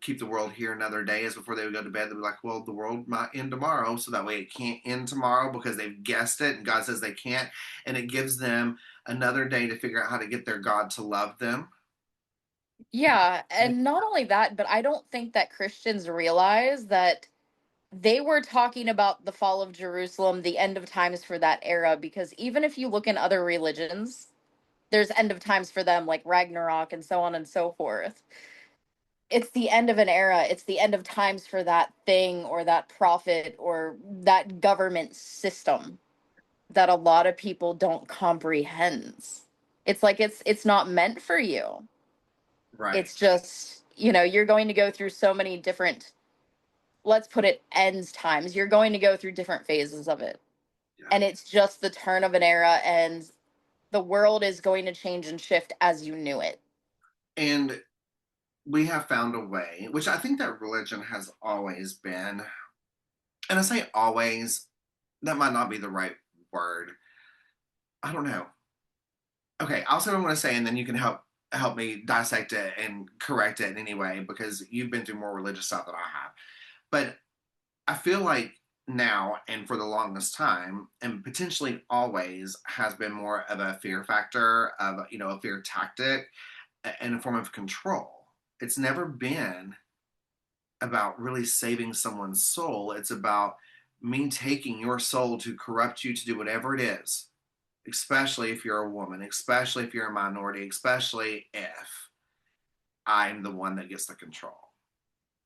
keep the world here another day is before they would go to bed. They'd be like, well, the world might end tomorrow. So that way it can't end tomorrow because they've guessed it and God says they can't. And it gives them another day to figure out how to get their God to love them. Yeah, and not only that, but I don't think that Christians realize that they were talking about the fall of Jerusalem, the end of times for that era, because even if you look in other religions, there's end of times for them, like Ragnarok and so on and so forth. It's the end of an era, it's the end of times for that thing or that prophet or that government system that a lot of people don't comprehend. It's like it's not meant for you. Right. It's just, you're going to go through so many different, let's put it, ends times. You're going to go through different phases of it. Yeah. And it's just the turn of an era, and the world is going to change and shift as you knew it. And we have found a way, which I think that religion has always been, and I say always, that might not be the right word. I don't know. Okay, I'll say what I'm going to say, and then you can help me dissect it and correct it in any way because you've been through more religious stuff than I have. But I feel like now and for the longest time, and potentially always, has been more of a fear factor of a fear tactic and a form of control. It's never been about really saving someone's soul. It's about me taking your soul to corrupt you to do whatever it is, especially if you're a woman, especially if you're a minority, especially if I'm the one that gets the control.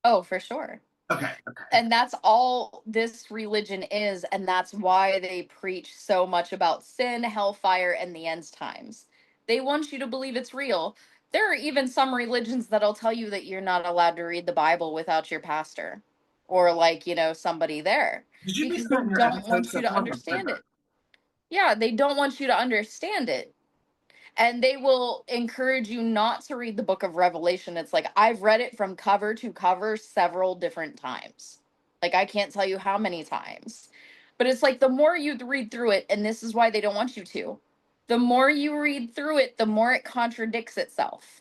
Oh, for sure. Okay, okay. And that's all this religion is, and that's why they preach so much about sin, hellfire, and the end times. They want you to believe it's real. There are even some religions that'll tell you that you're not allowed to read the Bible without your pastor or, like, somebody there, Did you make because that they in your don't episode want so you to far? I've heard understand that. it. Yeah, they don't want you to understand it, and they will encourage you not to read the book of Revelation. It's like I've read it from cover to cover several different times. Like I can't tell you how many times. But it's like the more you read through it, and this is why they don't want you to, the more you read through it, the more it contradicts itself.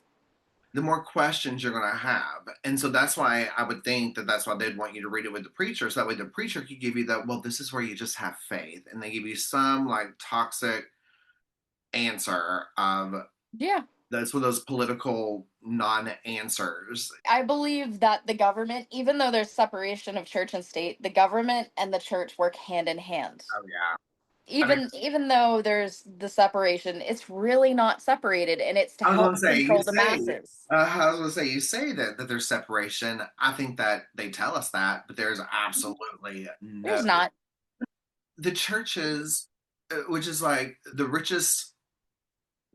The more questions you're going to have. And so that's why I would think that that's why they'd want you to read it with the preacher. So that way the preacher could give you that, well, this is where you just have faith. And they give you some like toxic answer of Yeah. that's one of those political non answers. I believe that the government, even though there's separation of church and state, the government and the church work hand in hand. Oh, yeah. I mean, Even though there's the separation, it's really not separated, and it's to I was going to help say, you control the say, masses. I was going to say, you say that there's separation. I think that they tell us that, but there's absolutely no. There's not. The churches, which is like the richest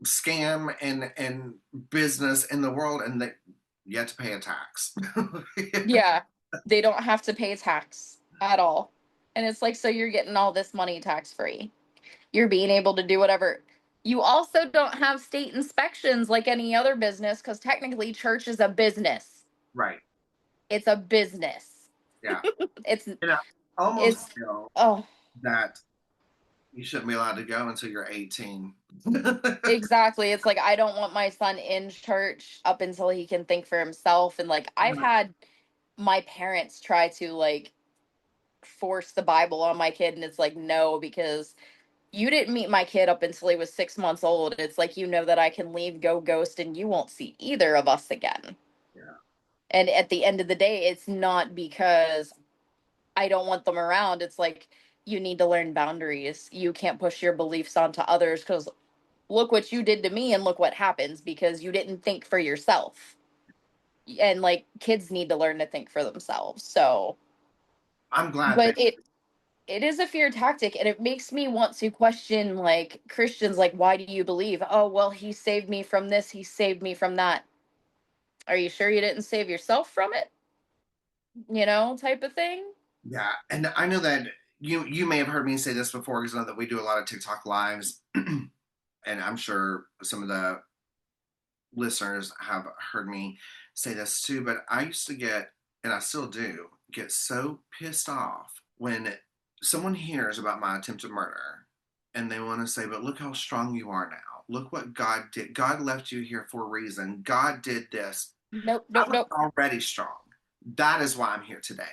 scam and business in the world, and they yet to pay a tax. Yeah, they don't have to pay tax at all. And it's like, so you're getting all this money tax free. You're being able to do whatever. You also don't have state inspections like any other business, because technically church is a business. Right. It's a business. Yeah. It's And I almost it's feel oh, that you shouldn't be allowed to go until you're 18. exactly. It's like I don't want my son in church up until he can think for himself. And like I've had my parents try to like force the Bible on my kid, and it's like no, because you didn't meet my kid up until he was 6 months old. It's like that I can leave, go ghost, and you won't see either of us again. Yeah. And at the end of the day, it's not because I don't want them around. It's like you need to learn boundaries. You can't push your beliefs onto others, because look what you did to me and look what happens because you didn't think for yourself. And like kids need to learn to think for themselves. So, I'm glad but that, it is a fear tactic, and it makes me want to question like Christians, like, why do you believe? Oh, well, he saved me from this, he saved me from that. Are you sure you didn't save yourself from it? Type of thing. yeah. And I know that you may have heard me say this before because I know that we do a lot of TikTok lives, and I'm sure some of the listeners have heard me say this too, but I used to get, and I still do, get so pissed off when someone hears about my attempted murder and they want to say, but look how strong you are now. Look what God did. God left you here for a reason. God did this. Nope, I nope, was nope. already strong. That is why I'm here today.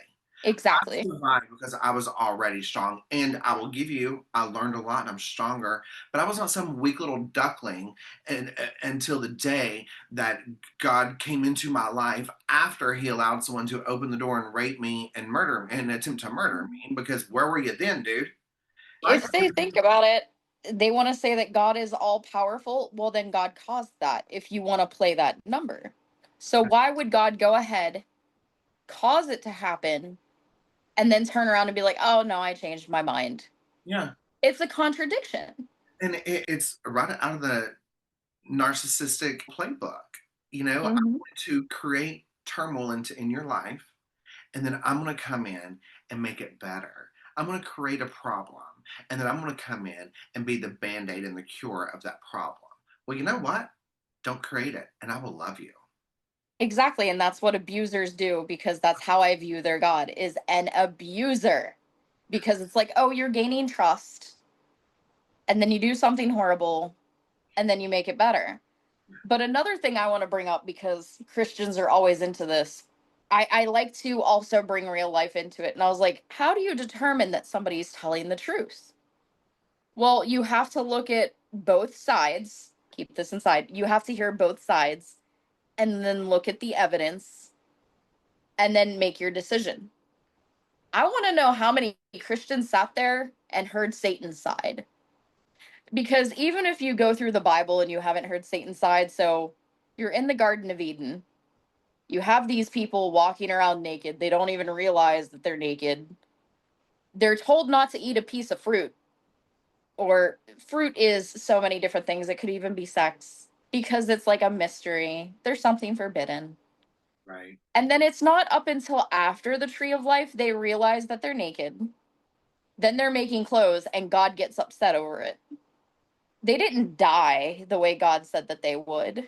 I Exactly. survived because I was already strong. And I will give you, I learned a lot and I'm stronger, but I was not some weak little duckling until the day that God came into my life after he allowed someone to open the door and rape me and murder and attempt to murder me. Because where were you then, dude? Right? If they think about it, they want to say that God is all powerful. Well, then God caused that if you want to play that number. So why would God go ahead, cause it to happen, and then turn around and be like, oh no, I changed my mind? Yeah. It's a contradiction. And it's right out of the narcissistic playbook. I Hmm. want to create turmoil in your life, and then I'm going to come in and make it better. I'm going to create a problem, and then I'm going to come in and be the band aid and the cure of that problem. Well, you know what? Don't create it, and I will love you. Exactly. And that's what abusers do, because that's how I view their God, is an abuser. Because it's like, oh, you're gaining trust, and then you do something horrible, and then you make it better. But another thing I want to bring up, because Christians are always into this, I like to also bring real life into it. And I was like, how do you determine that somebody's telling the truth? Well, you have to look at both sides. Keep this inside. You have to hear both sides and then look at the evidence and then make your decision. I want to know how many Christians sat there and heard Satan's side. Because even if you go through the Bible and you haven't heard Satan's side, so you're in the Garden of Eden, you have these people walking around naked. They don't even realize that they're naked. They're told not to eat a piece of fruit, or fruit is so many different things. It could even be sex, because it's like a mystery. There's something forbidden. Right? And then it's not up until after the tree of life they realize that they're naked. Then they're making clothes and God gets upset over it. They didn't die the way God said that they would.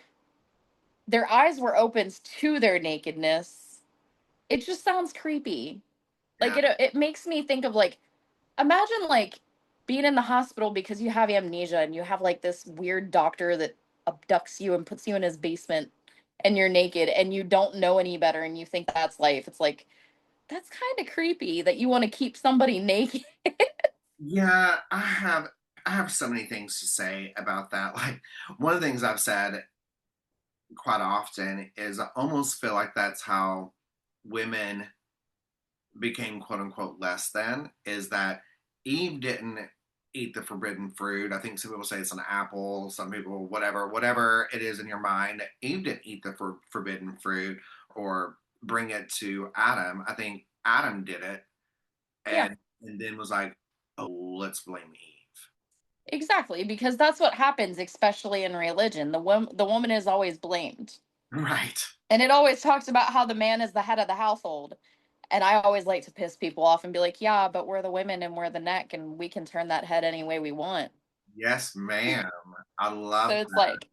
Their eyes were opened to their nakedness. It just sounds creepy. Like Yeah. it makes me think of, like, imagine like being in the hospital because you have amnesia and you have like this weird doctor that abducts you and puts you in his basement, and you're naked and you don't know any better and you think that's life. It's like, that's kind of creepy that you want to keep somebody naked. Yeah, I have so many things to say about that. Like one of the things I've said quite often is I almost feel like that's how women became quote unquote less than, is that Eve didn't eat the forbidden fruit. I think some people say it's an apple, some people, whatever it is in your mind. Eve didn't eat the forbidden fruit or bring it to Adam. I think Adam did it Yeah, and then was like, oh, let's blame Eve. exactly, because that's what happens, especially in religion. The woman is always blamed. Right. And it always talks about how the man is the head of the household. And I always like to piss people off and be like, yeah, but we're the women and we're the neck and we can turn that head any way we want. Yes, ma'am. I So love it's that. like,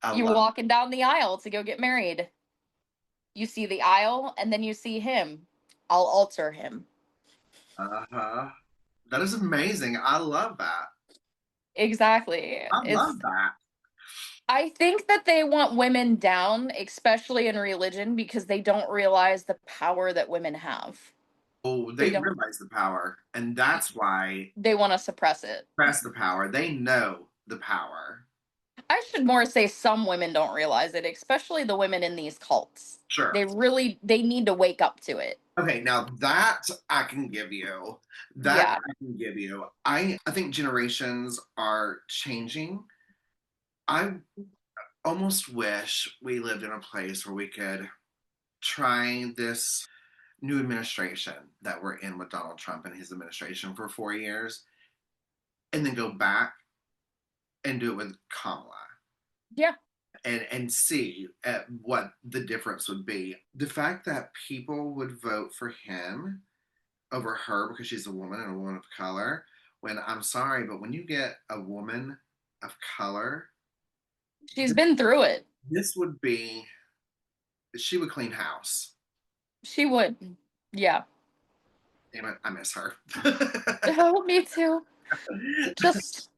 I you're love. walking down the aisle to go get married. You see the aisle and then you see him. I'll alter him. Uh-huh. That is amazing. I love that. Exactly. I It's love that. I think that they want women down, especially in religion, because they don't realize the power that women have. Oh, They they don't realize the power, and that's why they want to suppress it. press the power. They know the power. I should more say some women don't realize it, especially the women in these cults. Sure. They need to wake up to it. Okay, now that I can give you. That Yeah. I can give you. I think generations are changing. I almost wish we lived in a place where we could try this new administration that we're in with Donald Trump and his administration for 4 years, and then go back and do it with Kamala Yeah. and see what the difference would be. The fact that people would vote for him over her because she's a woman and a woman of color, when I'm sorry, but when you get a woman of color, She's been through it. this would be, she would clean house. She would. Yeah. Damn it, I miss her. Oh, me too. Just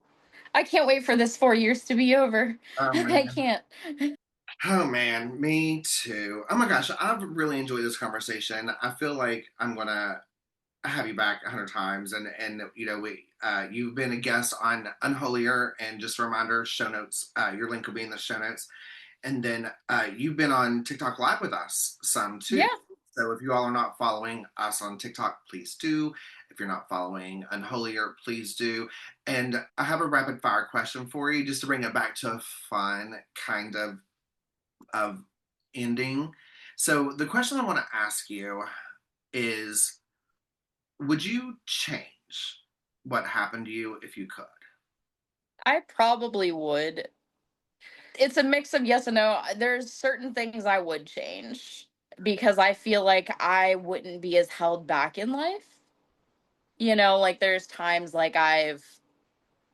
I can't wait for this 4 years to be over. Oh I man. can't. Oh man, me too. Oh my gosh, I've really enjoyed this conversation. I feel like I'm gonna have you back 100 times, and we you've been a guest on Unholier, and just a reminder, show notes. Your link will be in the show notes. And then you've been on TikTok Live with us some too. Yeah. So if you all are not following us on TikTok, please do. If you're not following Unholier, please do. And I have a rapid fire question for you, just to bring it back to a fun kind of ending. So the question I want to ask you is, would you change what happened to you if you could? I probably would. It's a mix of yes and no. There's certain things I would change because I feel like I wouldn't be as held back in life. Like there's times like I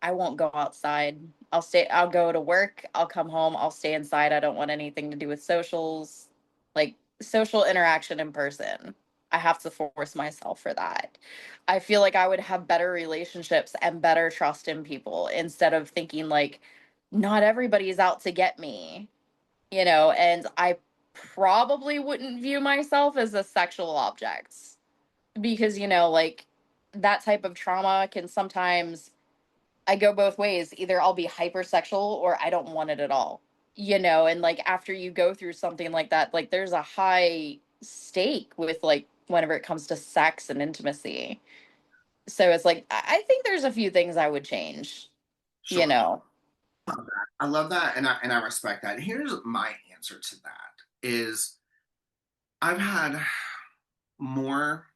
won't go outside. I'll go to work, I'll come home, I'll stay inside. I don't want anything to do with socials, like social interaction in person. I have to force myself for that. I feel like I would have better relationships and better trust in people instead of thinking like not everybody's out to get me, and I probably wouldn't view myself as a sexual object because, like that type of trauma can sometimes I go both ways. Either I'll be hypersexual or I don't want it at all. And like after you go through something like that, like there's a high stake with like whenever it comes to sex and intimacy. So it's like I think there's a few things I would change, you Sure. know. I love that, and I respect that. Here's my answer to that is I've had more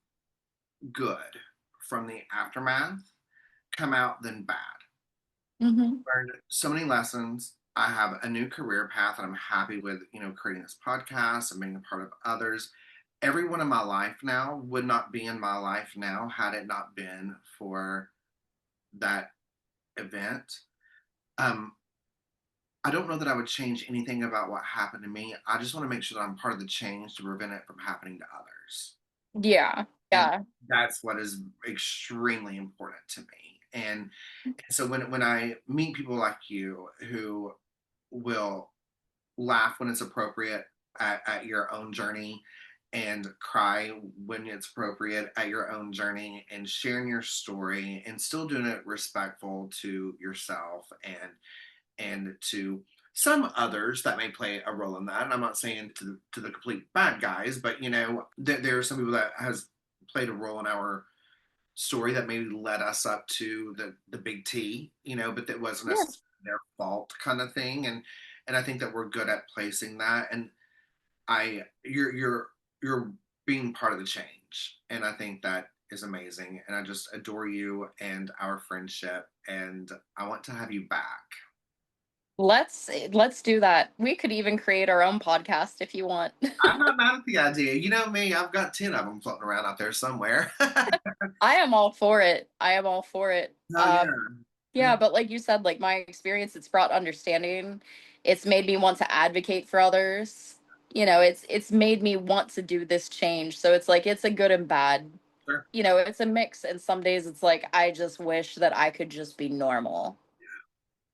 good from the aftermath come out than bad. Hmm. Learned so many lessons. I have a new career path, and I'm happy with creating this podcast and being a part of others. Everyone in my life now would not be in my life now had it not been for that event. Um, I don't know that I would change anything about what happened to me. I just want to make sure that I'm part of the change to prevent it from happening to others. Yeah. And Yeah. that's what is extremely important to me. And so when I meet people like you who will laugh when it's appropriate at your own journey, and cry when it's appropriate at your own journey, and sharing your story and still doing it respectful to yourself and to some others that may play a role in that. And I'm not saying to the complete bad guys, but there are some people that has played a role in our story that maybe led us up to the big T, but that wasn't Yeah. necessarily their fault kind of thing. And I think that we're good at placing that. And I you're being part of the change. And I think that is amazing. And I just adore you and our friendship. And I want to have you back. Let's do that. We could even create our own podcast if you want. I'm not mad at the idea. You know me, I've got 10 of them floating around out there somewhere. I am all for it. I am all for it. Oh, yeah. Yeah, but like you said, like my experience, it's brought understanding. It's made me want to advocate for others. It's made me want to do this change. So it's like it's a good and bad. Sure. It's a mix. And some days it's like I just wish that I could just be normal.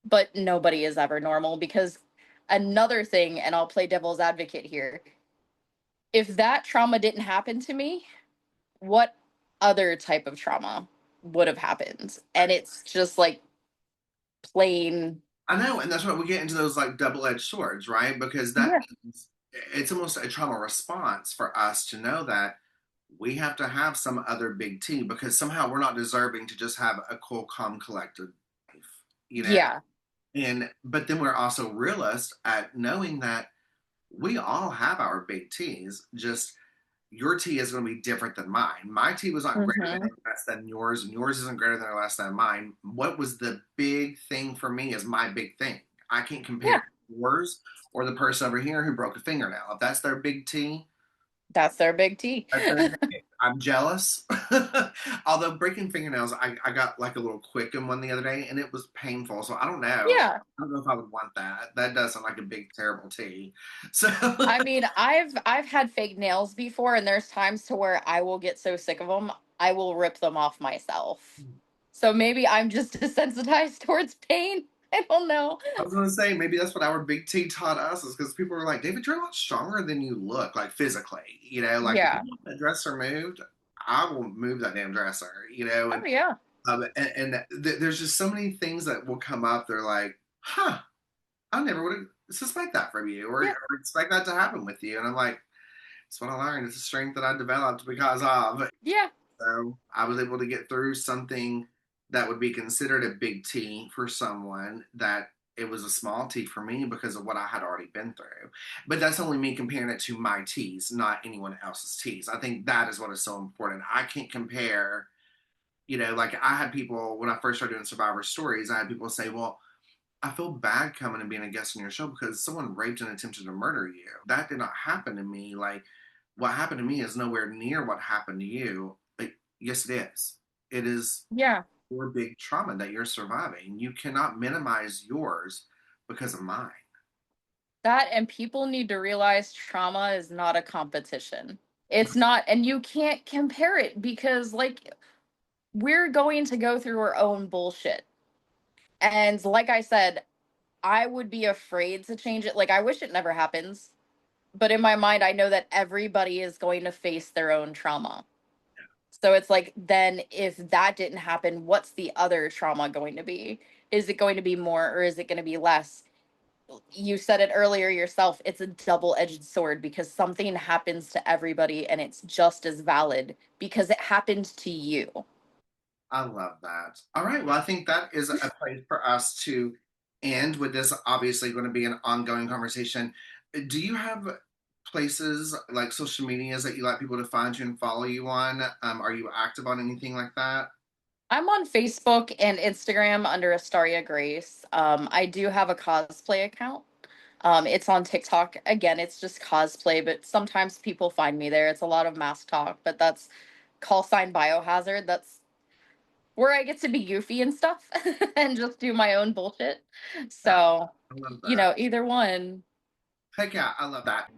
But nobody is ever normal because another thing, and I'll play devil's advocate here. If that trauma didn't happen to me, what other type of trauma would have happened? And it's just like plain. I know, and that's why we get into those like double-edged swords, right? Because that Yeah. means it's almost a trauma response for us to know that we have to have some other big T, because somehow we're not deserving to just have a cool, calm, collected life, you know? Yeah. And but then we're also realists at knowing that we all have our big T's, just your T is going to be different than mine. My T was not greater than Hmm. or less than yours, and yours isn't greater than or less than mine. What was the big thing for me is my big thing. I can't Yeah. compare yours or the person over here who broke a fingernail. If that's their big T, That's their big T. that's their big. I'm jealous. Although breaking fingernails, I got like a little quick in one the other day, and it was painful. So I don't know. Yeah. I don't know if I would want that. That does sound like a big terrible T. So I mean, I've had fake nails before, and there's times to where I will get so sick of them, I will rip them off myself. So maybe I'm just desensitized towards pain. I don't know. I was gonna say maybe that's what our big T taught us is because people were like, David, you're a lot stronger than you look, like physically. Like if you Yeah. want that dresser moved, I will move that damn dresser. Oh yeah. And there's just so many things that will come up. They're like, huh, I never would have suspect that from you Yeah. or expect that to happen with you. And I'm like, it's what I learned. It's a strength that I developed because of. Yeah. So I was able to get through something that would be considered a big T for someone that it was a small T for me because of what I had already been through. But that's only me comparing it to my T's, not anyone else's T's. I think that is what is so important. I can't compare, like I had people when I first started doing Survivor stories, I had people say, well, I feel bad coming and being a guest on your show because someone raped and attempted to murder you. That did not happen to me. Like, what happened to me is nowhere near what happened to you. But yes, it is. It is Yeah. your big trauma that you're surviving. You cannot minimize yours because of mine. That, and people need to realize trauma is not a competition. It's not, and you can't compare it because, like, we're going to go through our own bullshit. And like I said, I would be afraid to change it. Like, I wish it never happens. But in my mind, I know that everybody is going to face their own trauma. So it's like, then if that didn't happen, what's the other trauma going to be? Is it going to be more or is it going to be less? You said it earlier yourself, it's a double-edged sword because something happens to everybody and it's just as valid because it happened to you. I love that. All right. Well, I think that is a place for us to end with this. Obviously, going to be an ongoing conversation. Do you have places like social medias that you like people to find you and follow you on? Are you active on anything like that? I'm on Facebook and Instagram under Astaria Grace. I do have a cosplay account. It's on TikTok. Again, it's just cosplay, but sometimes people find me there. It's a lot of mask talk, but that's call sign biohazard. That's where I get to be goofy and stuff and just do my own bullshit. Yeah, So, I love that. either one. Heck yeah, I love that.